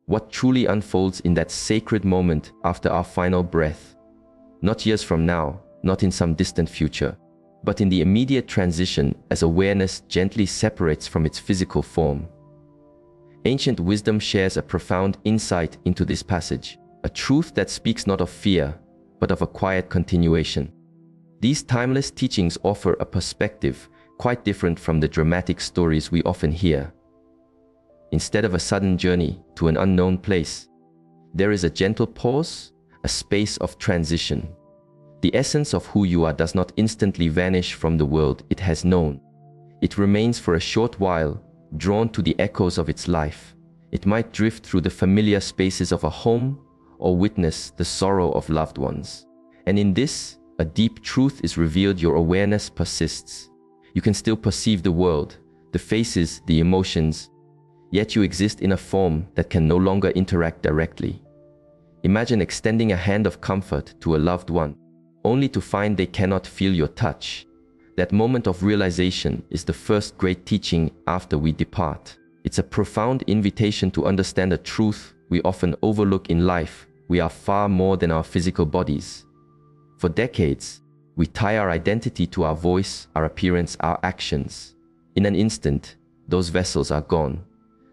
what truly unfolds in that sacred moment after our final breath. Not years from now, not in some distant future, but in the immediate transition as awareness gently separates from its physical form. Ancient wisdom shares a profound insight into this passage, a truth that speaks not of fear, but of a quiet continuation. These timeless teachings offer a perspective quite different from the dramatic stories we often hear. Instead of a sudden journey to an unknown place, there is a gentle pause, a space of transition. The essence of who you are does not instantly vanish from the world it has known. It remains for a short while, drawn to the echoes of its life. It might drift through the familiar spaces of a home or witness the sorrow of loved ones. And in this, a deep truth is revealed: your awareness persists. You can still perceive the world, the faces, the emotions, yet you exist in a form that can no longer interact directly. Imagine extending a hand of comfort to a loved one, only to find they cannot feel your touch. That moment of realization is the first great teaching after we depart. It's a profound invitation to understand a truth we often overlook in life: we are far more than our physical bodies. For decades, we tie our identity to our voice, our appearance, our actions. In an instant, those vessels are gone.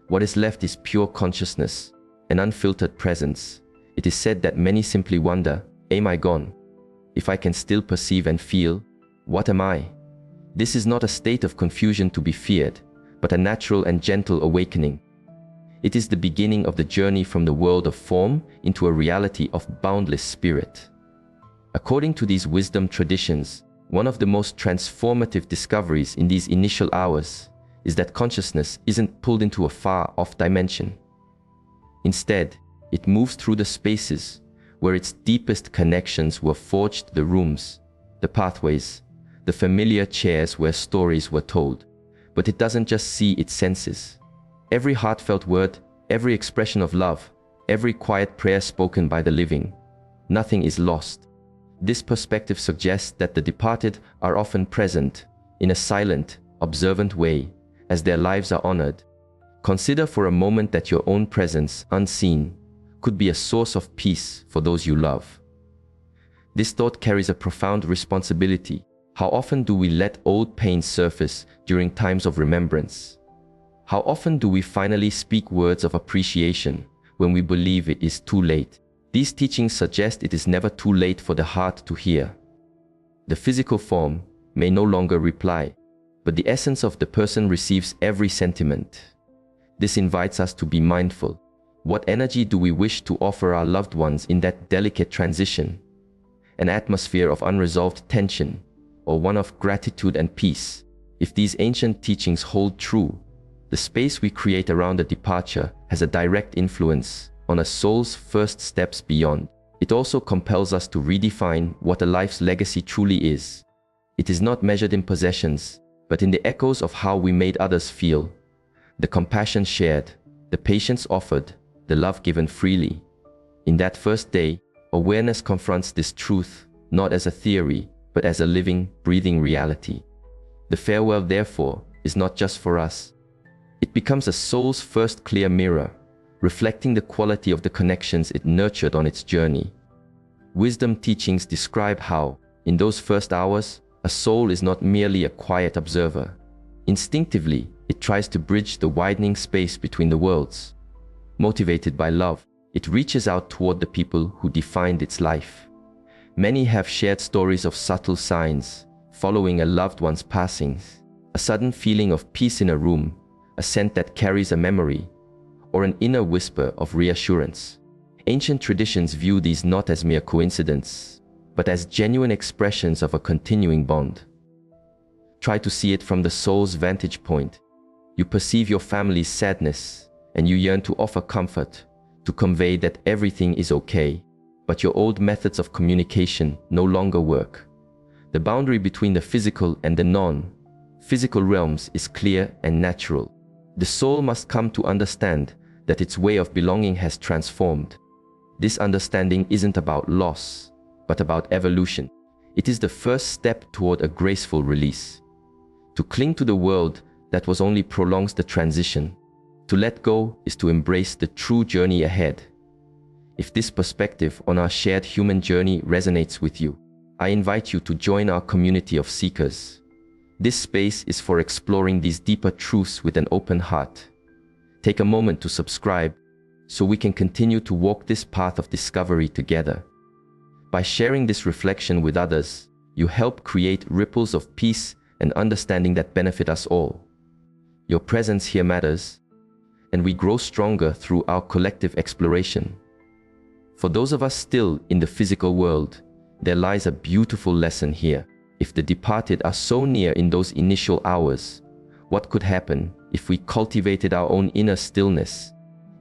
What is left is pure consciousness, an unfiltered presence. It is said that many simply wonder, am I gone? If I can still perceive and feel, what am I? This is not a state of confusion to be feared, but a natural and gentle awakening. It is the beginning of the journey from the world of form into a reality of boundless spirit. According to these wisdom traditions, one of the most transformative discoveries in these initial hours is that consciousness isn't pulled into a far-off dimension. Instead, it moves through the spaces where its deepest connections were forged: the rooms, the pathways, the familiar chairs where stories were told. But it doesn't just see, it senses. Every heartfelt word, every expression of love, every quiet prayer spoken by the living. Nothing is lost. This perspective suggests that the departed are often present in a silent, observant way as their lives are honored. Consider for a moment that your own presence, unseen, could be a source of peace for those you love. This thought carries a profound responsibility. How often do we let old pains surface during times of remembrance? How often do we finally speak words of appreciation when we believe it is too late? These teachings suggest it is never too late for the heart to hear. The physical form may no longer reply, but the essence of the person receives every sentiment. This invites us to be mindful. What energy do we wish to offer our loved ones in that delicate transition? An atmosphere of unresolved tension, or one of gratitude and peace? If these ancient teachings hold true, the space we create around a departure has a direct influence on a soul's first steps beyond. It also compels us to redefine what a life's legacy truly is. It is not measured in possessions, but in the echoes of how we made others feel, the compassion shared, the patience offered, the love given freely. In that first day, awareness confronts this truth, not as a theory, but as a living, breathing reality. The farewell, therefore, is not just for us. It becomes a soul's first clear mirror, reflecting the quality of the connections it nurtured on its journey. Wisdom teachings describe how, in those first hours, a soul is not merely a quiet observer. Instinctively, it tries to bridge the widening space between the worlds. Motivated by love, it reaches out toward the people who defined its life. Many have shared stories of subtle signs following a loved one's passing: a sudden feeling of peace in a room, a scent that carries a memory, or an inner whisper of reassurance. Ancient traditions view these not as mere coincidence, but as genuine expressions of a continuing bond. Try to see it from the soul's vantage point. You perceive your family's sadness, and you yearn to offer comfort, to convey that everything is okay, but your old methods of communication no longer work. The boundary between the physical and the non-physical realms is clear and natural. The soul must come to understand that its way of belonging has transformed. This understanding isn't about loss, but about evolution. It is the first step toward a graceful release. To cling to the world that was only prolongs the transition. To let go is to embrace the true journey ahead. If this perspective on our shared human journey resonates with you, I invite you to join our community of seekers. This space is for exploring these deeper truths with an open heart. Take a moment to subscribe so we can continue to walk this path of discovery together. By sharing this reflection with others, you help create ripples of peace and understanding that benefit us all. Your presence here matters, and we grow stronger through our collective exploration. For those of us still in the physical world, there lies a beautiful lesson here. If the departed are so near in those initial hours, what could happen if we cultivated our own inner stillness,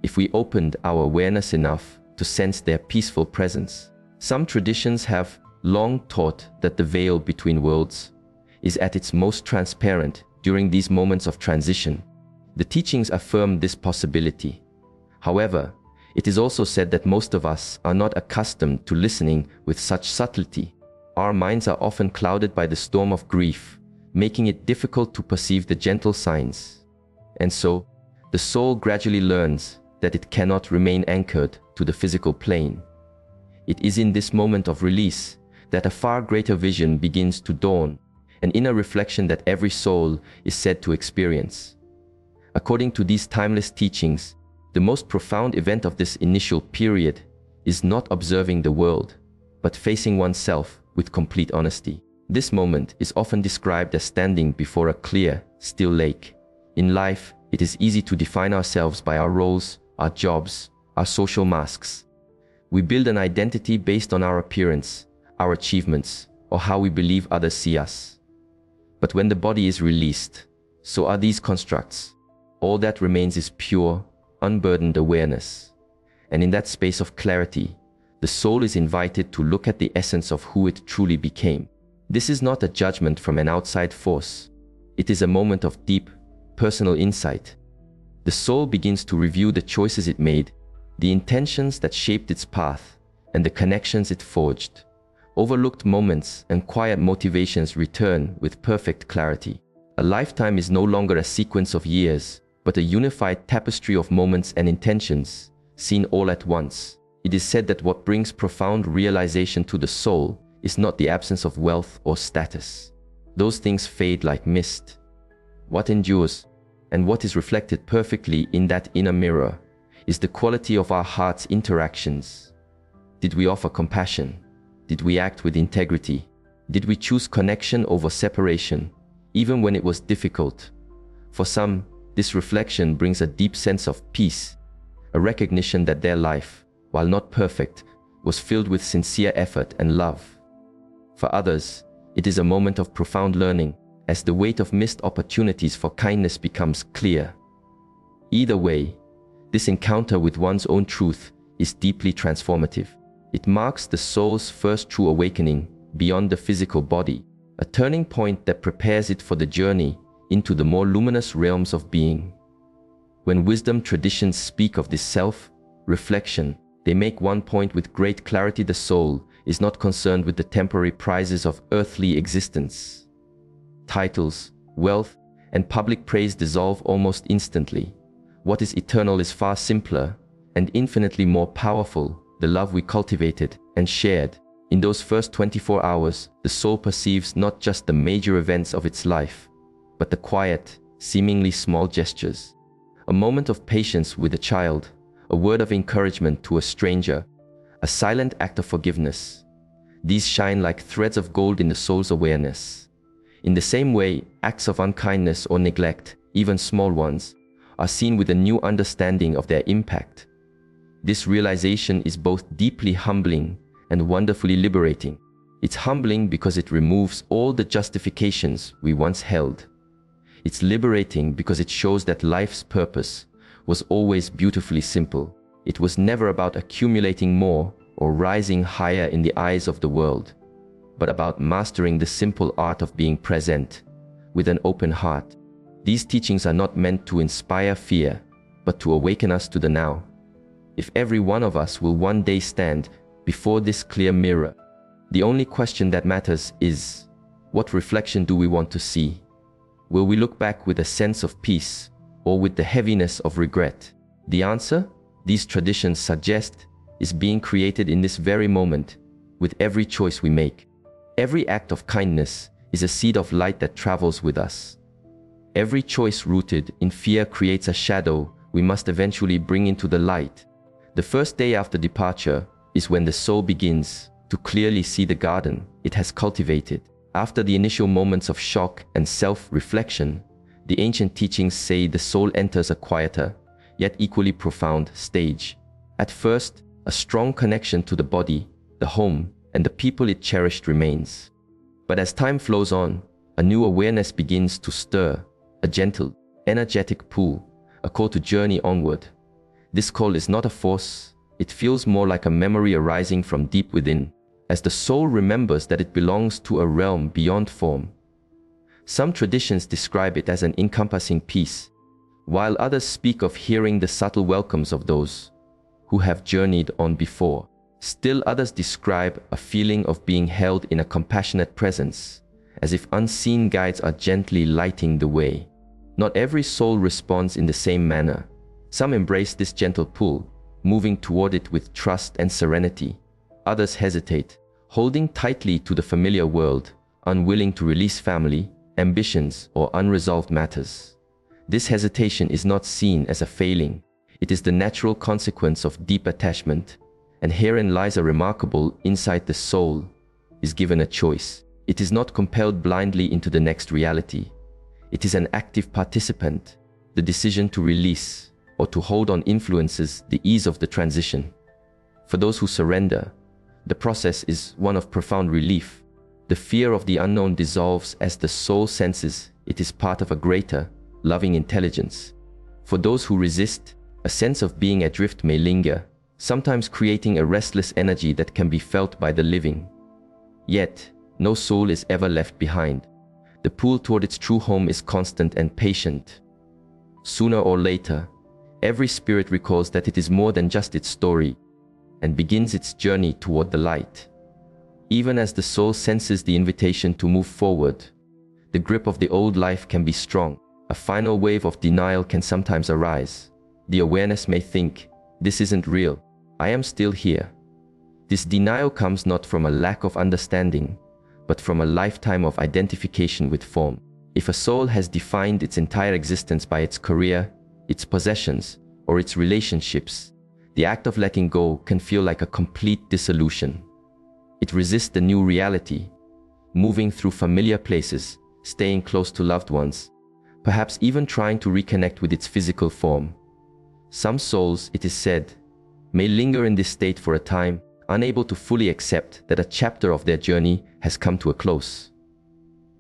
if we opened our awareness enough to sense their peaceful presence? Some traditions have long taught that the veil between worlds is at its most transparent during these moments of transition. The teachings affirm this possibility. However, it is also said that most of us are not accustomed to listening with such subtlety. Our minds are often clouded by the storm of grief, making it difficult to perceive the gentle signs. And so, the soul gradually learns that it cannot remain anchored to the physical plane. It is in this moment of release that a far greater vision begins to dawn, an inner reflection that every soul is said to experience. According to these timeless teachings, the most profound event of this initial period is not observing the world, but facing oneself with complete honesty. This moment is often described as standing before a clear, still lake. In life, it is easy to define ourselves by our roles, our jobs, our social masks. We build an identity based on our appearance, our achievements, or how we believe others see us. But when the body is released, so are these constructs. All that remains is pure, unburdened awareness. And in that space of clarity, the soul is invited to look at the essence of who it truly became. This is not a judgment from an outside force. It is a moment of deep, personal insight. The soul begins to review the choices it made, the intentions that shaped its path, and the connections it forged. Overlooked moments and quiet motivations return with perfect clarity. A lifetime is no longer a sequence of years, but a unified tapestry of moments and intentions, seen all at once. It is said that what brings profound realization to the soul is not the absence of wealth or status. Those things fade like mist. What endures, and what is reflected perfectly in that inner mirror, is the quality of our heart's interactions. Did we offer compassion? Did we act with integrity? Did we choose connection over separation, even when it was difficult? For some, this reflection brings a deep sense of peace, a recognition that their life, while not perfect, was filled with sincere effort and love. For others, it is a moment of profound learning, as the weight of missed opportunities for kindness becomes clear. Either way, this encounter with one's own truth is deeply transformative. It marks the soul's first true awakening beyond the physical body, a turning point that prepares it for the journey into the more luminous realms of being. When wisdom traditions speak of this self-reflection, they make one point with great clarity: the soul is not concerned with the temporary prizes of earthly existence. Titles, wealth, and public praise dissolve almost instantly. What is eternal is far simpler and infinitely more powerful: the love we cultivated and shared. In those first 24 hours, the soul perceives not just the major events of its life, but the quiet, seemingly small gestures. A moment of patience with a child, a word of encouragement to a stranger, a silent act of forgiveness. These shine like threads of gold in the soul's awareness. In the same way, acts of unkindness or neglect, even small ones, are seen with a new understanding of their impact. This realization is both deeply humbling and wonderfully liberating. It's humbling because it removes all the justifications we once held. It's liberating because it shows that life's purpose was always beautifully simple. It was never about accumulating more or rising higher in the eyes of the world, but about mastering the simple art of being present with an open heart. These teachings are not meant to inspire fear, but to awaken us to the now. If every one of us will one day stand before this clear mirror, the only question that matters is, what reflection do we want to see? Will we look back with a sense of peace, or with the heaviness of regret? The answer, these traditions suggest, is being created in this very moment, with every choice we make. Every act of kindness is a seed of light that travels with us. Every choice rooted in fear creates a shadow we must eventually bring into the light. The first day after departure is when the soul begins to clearly see the garden it has cultivated. After the initial moments of shock and self-reflection, the ancient teachings say the soul enters a quieter, yet equally profound stage. At first, a strong connection to the body, the home, and the people it cherished remains. But as time flows on, a new awareness begins to stir, a gentle, energetic pull, a call to journey onward. This call is not a force, it feels more like a memory arising from deep within, as the soul remembers that it belongs to a realm beyond form. Some traditions describe it as an encompassing peace, while others speak of hearing the subtle welcomes of those who have journeyed on before. Still others describe a feeling of being held in a compassionate presence, as if unseen guides are gently lighting the way. Not every soul responds in the same manner. Some embrace this gentle pull, moving toward it with trust and serenity. Others hesitate, holding tightly to the familiar world, unwilling to release family, ambitions, or unresolved matters. This hesitation is not seen as a failing. It is the natural consequence of deep attachment, and herein lies a remarkable insight. The soul is given a choice. It is not compelled blindly into the next reality. It is an active participant. The decision to release or to hold on influences the ease of the transition. For those who surrender, the process is one of profound relief. The fear of the unknown dissolves as the soul senses it is part of a greater, loving intelligence. For those who resist, a sense of being adrift may linger, sometimes creating a restless energy that can be felt by the living. Yet, no soul is ever left behind. The pull toward its true home is constant and patient. Sooner or later, every spirit recalls that it is more than just its story, and begins its journey toward the light. Even as the soul senses the invitation to move forward, the grip of the old life can be strong. A final wave of denial can sometimes arise. The awareness may think, "This isn't real. I am still here." This denial comes not from a lack of understanding, but from a lifetime of identification with form. If a soul has defined its entire existence by its career, its possessions, or its relationships, the act of letting go can feel like a complete dissolution. It resists the new reality, moving through familiar places, staying close to loved ones, perhaps even trying to reconnect with its physical form. Some souls, it is said, may linger in this state for a time, unable to fully accept that a chapter of their journey has come to a close.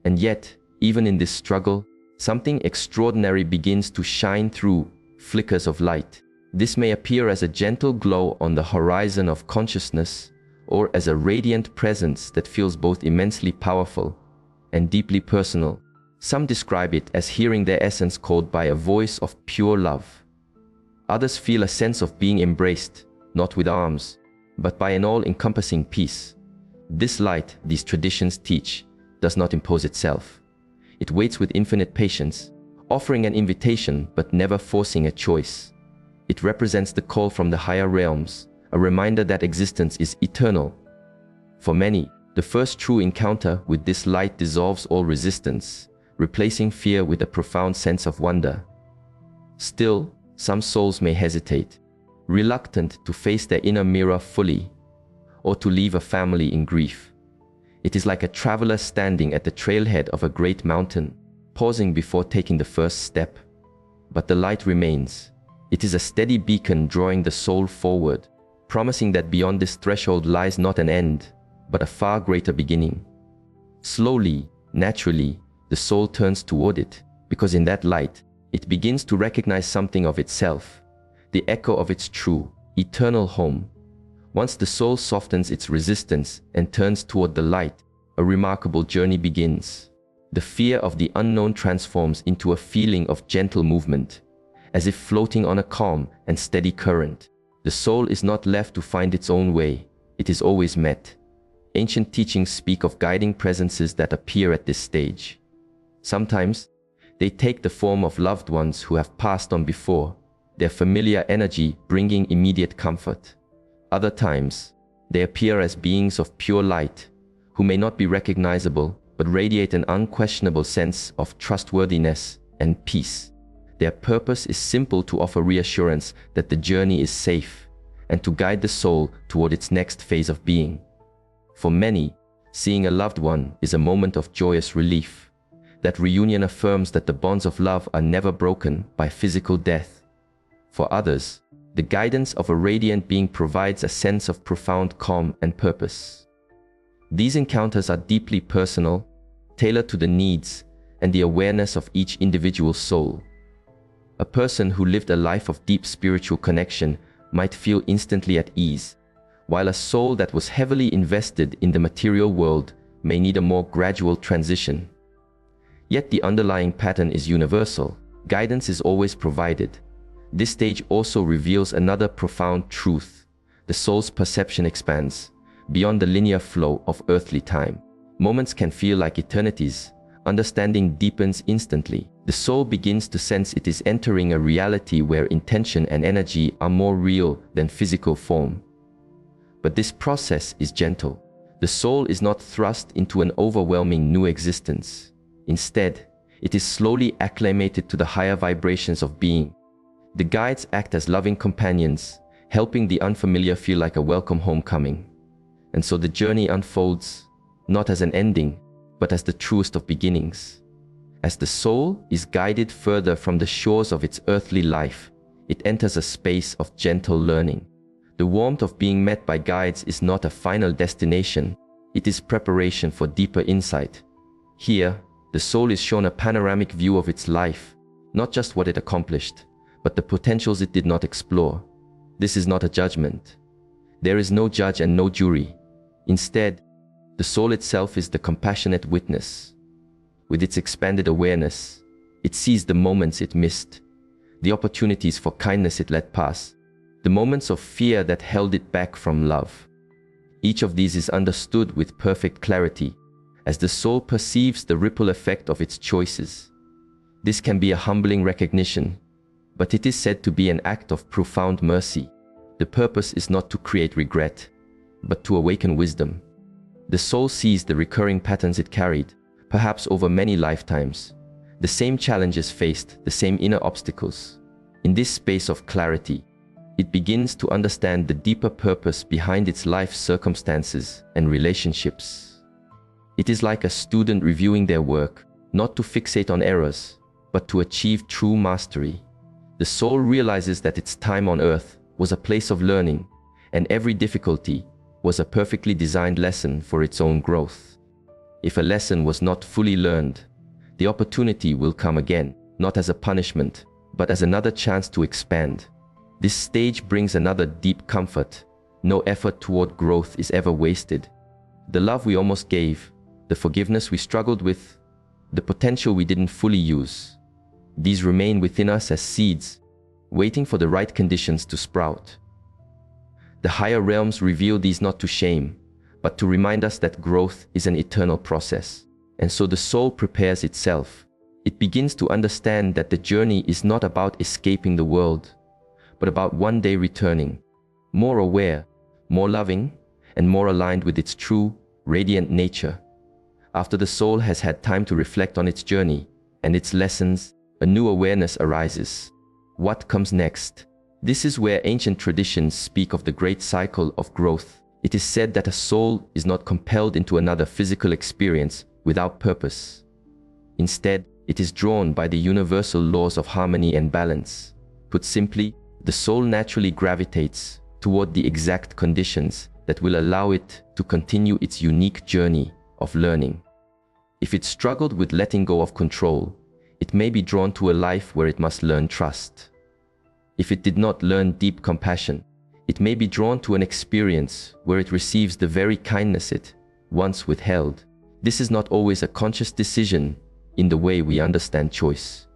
And yet, even in this struggle, something extraordinary begins to shine through flickers of light. This may appear as a gentle glow on the horizon of consciousness, or as a radiant presence that feels both immensely powerful and deeply personal. Some describe it as hearing their essence called by a voice of pure love. Others feel a sense of being embraced, not with arms, but by an all-encompassing peace. This light, these traditions teach, does not impose itself. It waits with infinite patience, offering an invitation but never forcing a choice. It represents the call from the higher realms, a reminder that existence is eternal. For many, the first true encounter with this light dissolves all resistance, replacing fear with a profound sense of wonder. Still, some souls may hesitate, reluctant to face their inner mirror fully, or to leave a family in grief. It is like a traveler standing at the trailhead of a great mountain, pausing before taking the first step. But the light remains. It is a steady beacon drawing the soul forward, promising that beyond this threshold lies not an end, but a far greater beginning. Slowly, naturally, the soul turns toward it, because in that light, it begins to recognize something of itself, the echo of its true, eternal home. Once the soul softens its resistance and turns toward the light, a remarkable journey begins. The fear of the unknown transforms into a feeling of gentle movement, as if floating on a calm and steady current. The soul is not left to find its own way, it is always met. Ancient teachings speak of guiding presences that appear at this stage. Sometimes, They take the form of loved ones who have passed on before, their familiar energy bringing immediate comfort. Other times, they appear as beings of pure light, who may not be recognizable, but radiate an unquestionable sense of trustworthiness and peace. Their purpose is simple: to offer reassurance that the journey is safe, and to guide the soul toward its next phase of being. For many, seeing a loved one is a moment of joyous relief. That reunion affirms that the bonds of love are never broken by physical death. For others, the guidance of a radiant being provides a sense of profound calm and purpose. These encounters are deeply personal, tailored to the needs and the awareness of each individual soul. A person who lived a life of deep spiritual connection might feel instantly at ease, while a soul that was heavily invested in the material world may need a more gradual transition. Yet the underlying pattern is universal. Guidance is always provided. This stage also reveals another profound truth. The soul's perception expands beyond the linear flow of earthly time. Moments can feel like eternities. Understanding deepens instantly. The soul begins to sense it is entering a reality where intention and energy are more real than physical form. But this process is gentle. The soul is not thrust into an overwhelming new existence. Instead, it is slowly acclimated to the higher vibrations of being. The guides act as loving companions, helping the unfamiliar feel like a welcome homecoming. And so the journey unfolds, not as an ending, but as the truest of beginnings. As the soul is guided further from the shores of its earthly life, it enters a space of gentle learning. The warmth of being met by guides is not a final destination, it is preparation for deeper insight. Here, the soul is shown a panoramic view of its life, not just what it accomplished, but the potentials it did not explore. This is not a judgment. There is no judge and no jury. Instead, the soul itself is the compassionate witness. With its expanded awareness, it sees the moments it missed, the opportunities for kindness it let pass, the moments of fear that held it back from love. Each of these is understood with perfect clarity, as the soul perceives the ripple effect of its choices. This can be a humbling recognition, but it is said to be an act of profound mercy. The purpose is not to create regret, but to awaken wisdom. The soul sees the recurring patterns it carried, perhaps over many lifetimes, the same challenges faced, the same inner obstacles. In this space of clarity, it begins to understand the deeper purpose behind its life circumstances and relationships. It is like a student reviewing their work, not to fixate on errors, but to achieve true mastery. The soul realizes that its time on earth was a place of learning, and every difficulty was a perfectly designed lesson for its own growth. If a lesson was not fully learned, the opportunity will come again, not as a punishment, but as another chance to expand. This stage brings another deep comfort. No effort toward growth is ever wasted. The love we almost gave, the forgiveness we struggled with, the potential we didn't fully use, these remain within us as seeds, waiting for the right conditions to sprout. The higher realms reveal these not to shame, but to remind us that growth is an eternal process. And so the soul prepares itself. It begins to understand that the journey is not about escaping the world, but about one day returning, more aware, more loving, and more aligned with its true, radiant nature. After the soul has had time to reflect on its journey and its lessons, a new awareness arises. What comes next? This is where ancient traditions speak of the great cycle of growth. It is said that a soul is not compelled into another physical experience without purpose. Instead, it is drawn by the universal laws of harmony and balance. Put simply, the soul naturally gravitates toward the exact conditions that will allow it to continue its unique journey of learning. If it struggled with letting go of control, it may be drawn to a life where it must learn trust. If it did not learn deep compassion, it may be drawn to an experience where it receives the very kindness it once withheld. This is not always a conscious decision in the way we understand choice.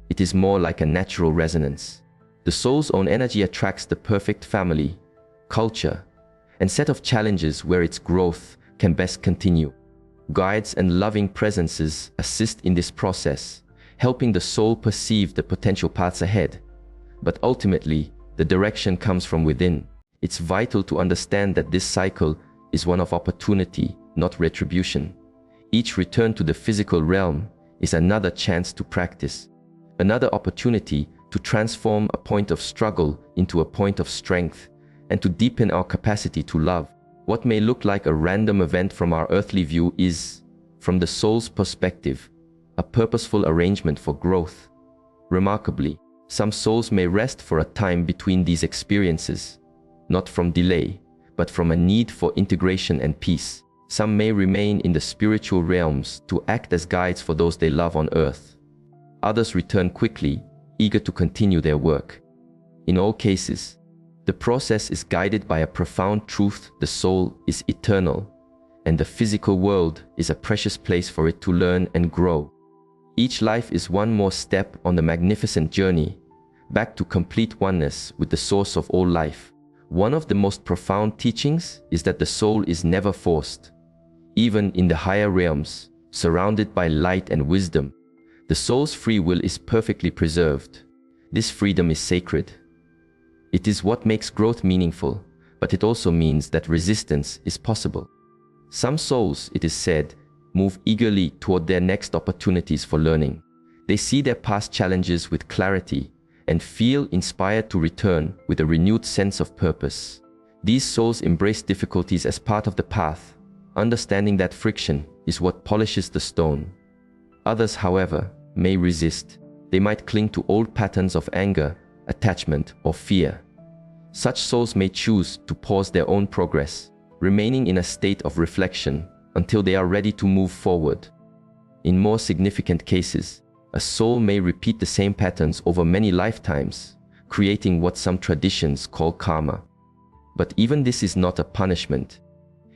It is more like a natural resonance. The soul's own energy attracts the perfect family, culture, and set of challenges where its growth can best continue. Guides and loving presences assist in this process, helping the soul perceive the potential paths ahead. But ultimately, the direction comes from within. It's vital to understand that this cycle is one of opportunity, not retribution. Each return to the physical realm is another chance to practice, another opportunity to transform a point of struggle into a point of strength, and to deepen our capacity to love. What may look like a random event from our earthly view is, from the soul's perspective, a purposeful arrangement for growth. Remarkably, some souls may rest for a time between these experiences, not from delay, but from a need for integration and peace. Some may remain in the spiritual realms to act as guides for those they love on earth. Others return quickly, eager to continue their work. In all cases, the process is guided by a profound truth: the soul is eternal, and the physical world is a precious place for it to learn and grow. Each life is one more step on the magnificent journey back to complete oneness with the source of all life. One of the most profound teachings is that the soul is never forced. Even in the higher realms, surrounded by light and wisdom, the soul's free will is perfectly preserved. This freedom is sacred. It is what makes growth meaningful, but it also means that resistance is possible. Some souls, it is said, move eagerly toward their next opportunities for learning. They see their past challenges with clarity and feel inspired to return with a renewed sense of purpose. These souls embrace difficulties as part of the path, understanding that friction is what polishes the stone. Others, however, may resist. They might cling to old patterns of anger, attachment, or fear. Such souls may choose to pause their own progress, remaining in a state of reflection until they are ready to move forward. In more significant cases, a soul may repeat the same patterns over many lifetimes, creating what some traditions call karma. But even this is not a punishment.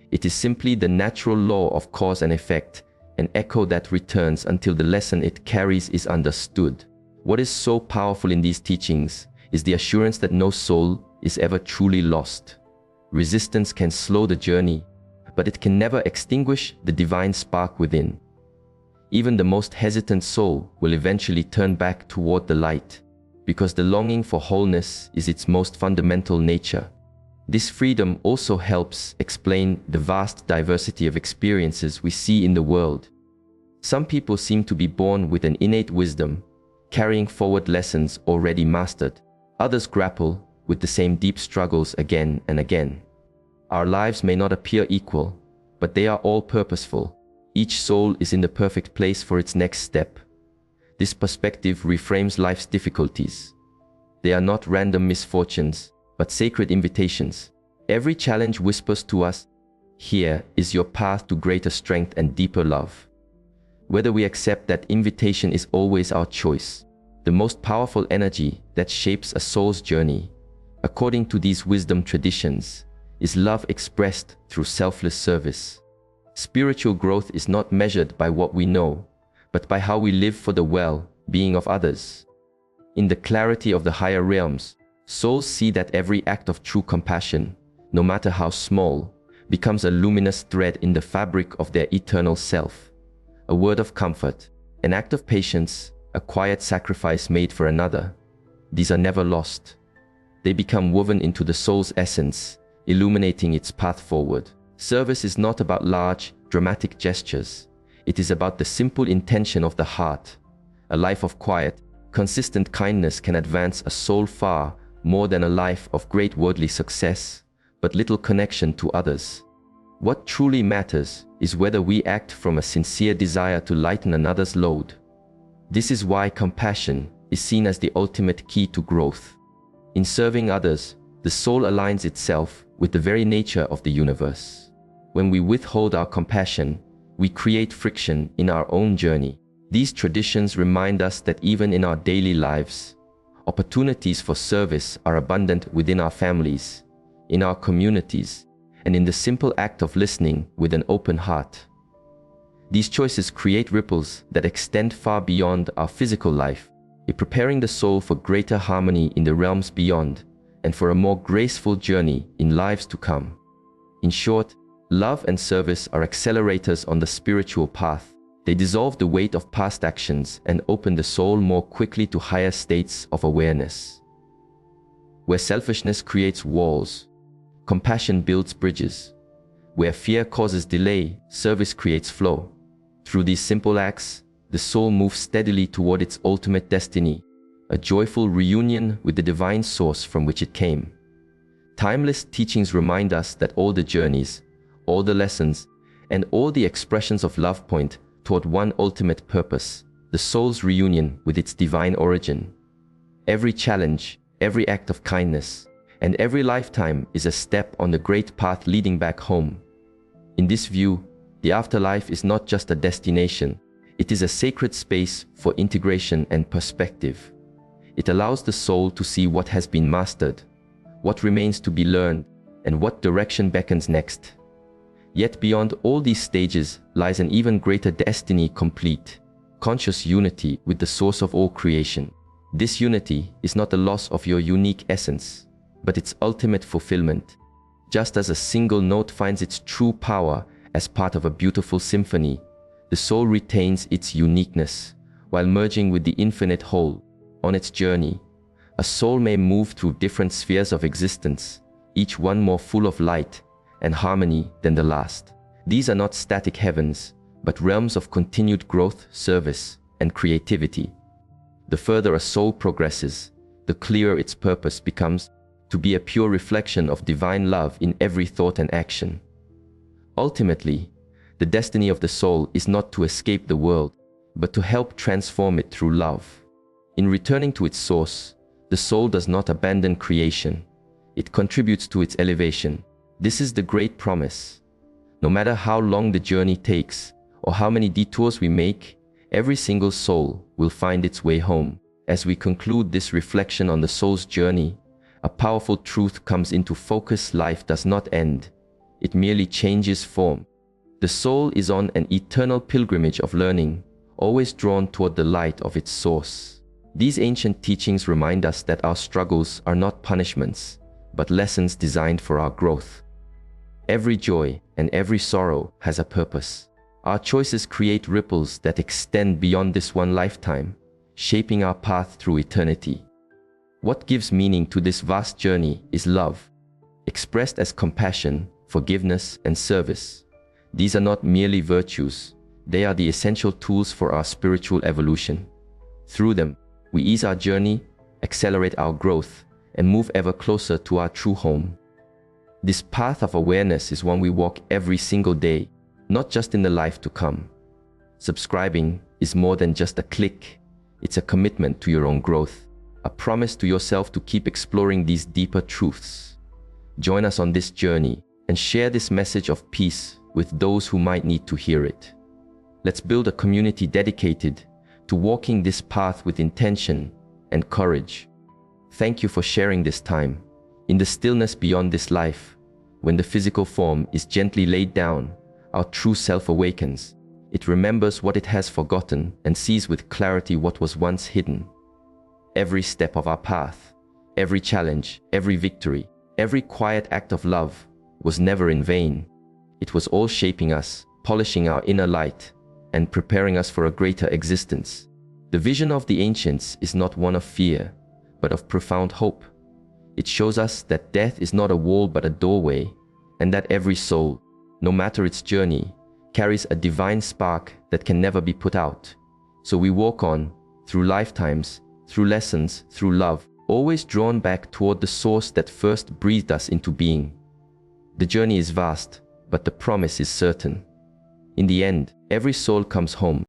It is simply the natural law of cause and effect, an echo that returns until the lesson it carries is understood. What is so powerful in these teachings is the assurance that no soul is ever truly lost. Resistance can slow the journey, but it can never extinguish the divine spark within. Even the most hesitant soul will eventually turn back toward the light, because the longing for wholeness is its most fundamental nature. This freedom also helps explain the vast diversity of experiences we see in the world. Some people seem to be born with an innate wisdom, carrying forward lessons already mastered. Others grapple with the same deep struggles again and again. Our lives may not appear equal, but they are all purposeful. Each soul is in the perfect place for its next step. This perspective reframes life's difficulties. They are not random misfortunes, but sacred invitations. Every challenge whispers to us, "Here is your path to greater strength and deeper love." Whether we accept that invitation is always our choice. The most powerful energy that shapes a soul's journey, according to these wisdom traditions, is love expressed through selfless service. Spiritual growth is not measured by what we know, but by how we live for the well-being of others. In the clarity of the higher realms, souls see that every act of true compassion, no matter how small, becomes a luminous thread in the fabric of their eternal self. A word of comfort, an act of patience, a quiet sacrifice made for another. These are never lost. They become woven into the soul's essence, illuminating its path forward. Service is not about large, dramatic gestures. It is about the simple intention of the heart. A life of quiet, consistent kindness can advance a soul far more than a life of great worldly success, but little connection to others. What truly matters is whether we act from a sincere desire to lighten another's load. This is why compassion is seen as the ultimate key to growth. In serving others, the soul aligns itself with the very nature of the universe. When we withhold our compassion, we create friction in our own journey. These traditions remind us that even in our daily lives, opportunities for service are abundant within our families, in our communities, and in the simple act of listening with an open heart. These choices create ripples that extend far beyond our physical life, preparing the soul for greater harmony in the realms beyond and for a more graceful journey in lives to come. In short, love and service are accelerators on the spiritual path. They dissolve the weight of past actions and open the soul more quickly to higher states of awareness. Where selfishness creates walls, compassion builds bridges. Where fear causes delay, service creates flow. Through these simple acts, the soul moves steadily toward its ultimate destiny, a joyful reunion with the divine source from which it came. Timeless teachings remind us that all the journeys, all the lessons, and all the expressions of love point toward one ultimate purpose, the soul's reunion with its divine origin. Every challenge, every act of kindness, and every lifetime is a step on the great path leading back home. In this view, the afterlife is not just a destination, it is a sacred space for integration and perspective. It allows the soul to see what has been mastered, what remains to be learned, and what direction beckons next. Yet beyond all these stages lies an even greater destiny: complete, conscious unity with the source of all creation. This unity is not the loss of your unique essence, but its ultimate fulfillment. Just as a single note finds its true power as part of a beautiful symphony, the soul retains its uniqueness while merging with the infinite whole. On its journey, a soul may move through different spheres of existence, each one more full of light and harmony than the last. These are not static heavens, but realms of continued growth, service, and creativity. The further a soul progresses, the clearer its purpose becomes: to be a pure reflection of divine love in every thought and action. Ultimately, the destiny of the soul is not to escape the world, but to help transform it through love. In returning to its source, the soul does not abandon creation. It contributes to its elevation. This is the great promise. No matter how long the journey takes, or how many detours we make, every single soul will find its way home. As we conclude this reflection on the soul's journey, a powerful truth comes into focus: life does not end. It merely changes form. The soul is on an eternal pilgrimage of learning, always drawn toward the light of its source. These ancient teachings remind us that our struggles are not punishments, but lessons designed for our growth. Every joy and every sorrow has a purpose. Our choices create ripples that extend beyond this one lifetime, shaping our path through eternity. What gives meaning to this vast journey is love, expressed as compassion, forgiveness, and service. These are not merely virtues, they are the essential tools for our spiritual evolution. Through them, we ease our journey, accelerate our growth, and move ever closer to our true home. This path of awareness is one we walk every single day, not just in the life to come. Subscribing is more than just a click. It's a commitment to your own growth, a promise to yourself to keep exploring these deeper truths. Join us on this journey and share this message of peace with those who might need to hear it. Let's build a community dedicated to walking this path with intention and courage. Thank you for sharing this time. In the stillness beyond this life, when the physical form is gently laid down, our true self awakens. It remembers what it has forgotten and sees with clarity what was once hidden. Every step of our path, every challenge, every victory, every quiet act of love was never in vain. It was all shaping us, polishing our inner light, and preparing us for a greater existence. The vision of the ancients is not one of fear, but of profound hope. It shows us that death is not a wall but a doorway, and that every soul, no matter its journey, carries a divine spark that can never be put out. So we walk on, through lifetimes, through lessons, through love, always drawn back toward the source that first breathed us into being. The journey is vast, but the promise is certain. In the end, every soul comes home,